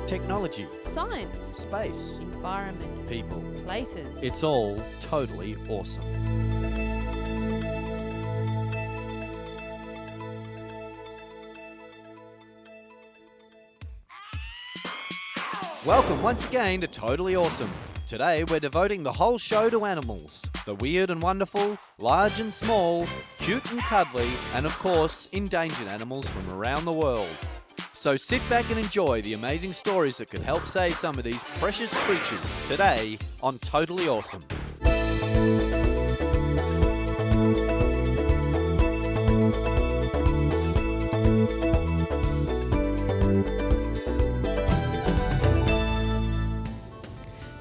technology, science, space, environment, people. places. It's all totally awesome. Welcome once again to Totally Awesome. Today we're devoting the whole show to animals. The weird and wonderful, large and small, cute and cuddly, and of course, endangered animals from around the world. So sit back and enjoy the amazing stories that could help save some of these precious creatures today on Totally Awesome.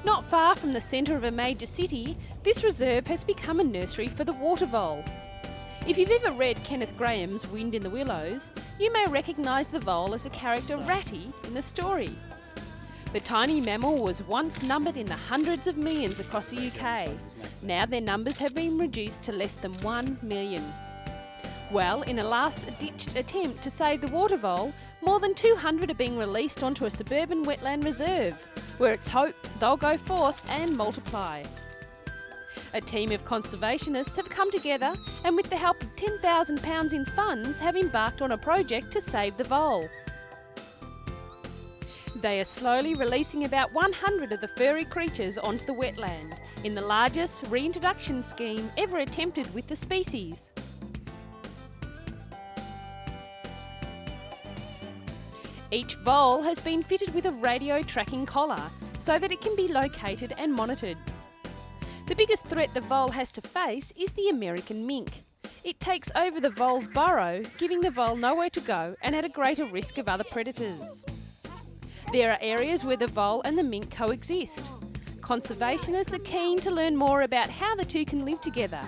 Not far from the centre of a major city, this reserve has become a nursery for the water vole. If you've ever read Kenneth Grahame's Wind in the Willows, you may recognise the vole as the character Ratty in the story. The tiny mammal was once numbered in the hundreds of millions across the UK. Now their numbers have been reduced to less than 1 million. Well, in a last-ditch attempt to save the water vole, more than 200 are being released onto a suburban wetland reserve, where it's hoped they'll go forth and multiply. A team of conservationists have come together and with the help of £10,000 in funds have embarked on a project to save the vole. They are slowly releasing about 100 of the furry creatures onto the wetland, in the largest reintroduction scheme ever attempted with the species. Each vole has been fitted with a radio tracking collar so that it can be located and monitored. The biggest threat the vole has to face is the American mink. It takes over the vole's burrow, giving the vole nowhere to go and at a greater risk of other predators. There are areas where the vole and the mink coexist. Conservationists are keen to learn more about how the two can live together.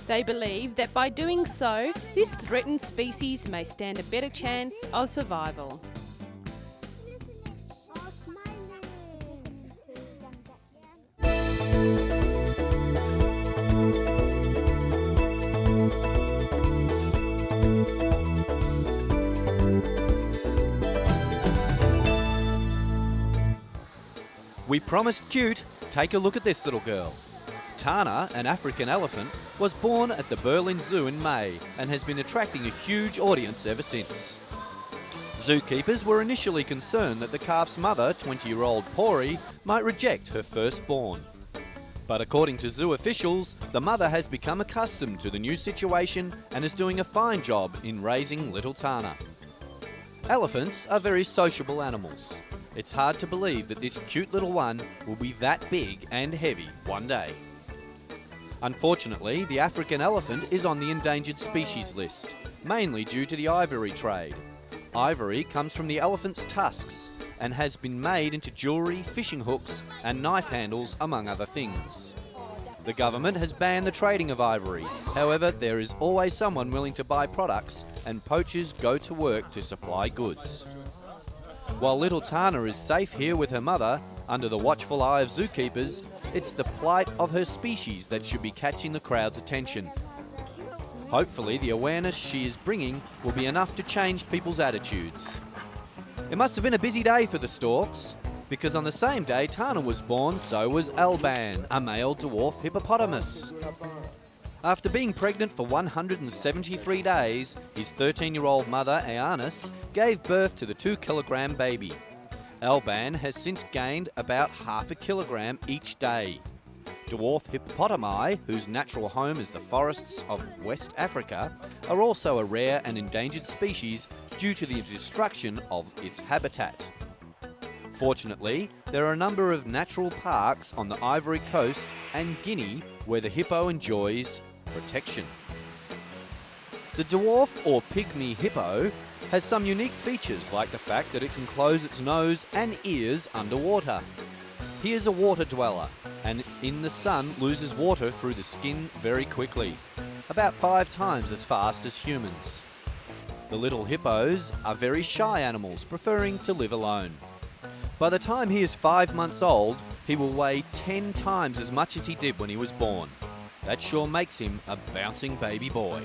They believe that by doing so, this threatened species may stand a better chance of survival. We promised cute. Take a look at this little girl. Tana, an African elephant, was born at the Berlin Zoo in May and has been attracting a huge audience ever since. Zookeepers were initially concerned that the calf's mother, 20-year-old Pori, might reject her firstborn. But according to zoo officials, the mother has become accustomed to the new situation and is doing a fine job in raising little Tana. Elephants are very sociable animals. It's hard to believe that this cute little one will be that big and heavy one day. Unfortunately, the African elephant is on the endangered species list, mainly due to the ivory trade. Ivory comes from the elephant's tusks and has been made into jewellery, fishing hooks and knife handles, among other things. The government has banned the trading of ivory. However, there is always someone willing to buy products and poachers go to work to supply goods. While little Tana is safe here with her mother, under the watchful eye of zookeepers, it's the plight of her species that should be catching the crowd's attention. Hopefully, the awareness she is bringing will be enough to change people's attitudes. It must have been a busy day for the storks, because on the same day Tana was born, so was Alban, a male dwarf hippopotamus. After being pregnant for 173 days, his 13-year-old mother, Aeanis, gave birth to the 2-kilogram baby. Alban has since gained about half a kilogram each day. Dwarf hippopotami, whose natural home is the forests of West Africa, are also a rare and endangered species due to the destruction of its habitat. Fortunately, there are a number of natural parks on the Ivory Coast and Guinea where the hippo enjoys protection. The dwarf or pygmy hippo has some unique features, like the fact that it can close its nose and ears underwater. He is a water dweller and in the sun loses water through the skin very quickly, about 5 times as fast as humans. The little hippos are very shy animals, preferring to live alone. By the time he is 5 months old, he will weigh 10 times as much as he did when he was born. That sure makes him a bouncing baby boy.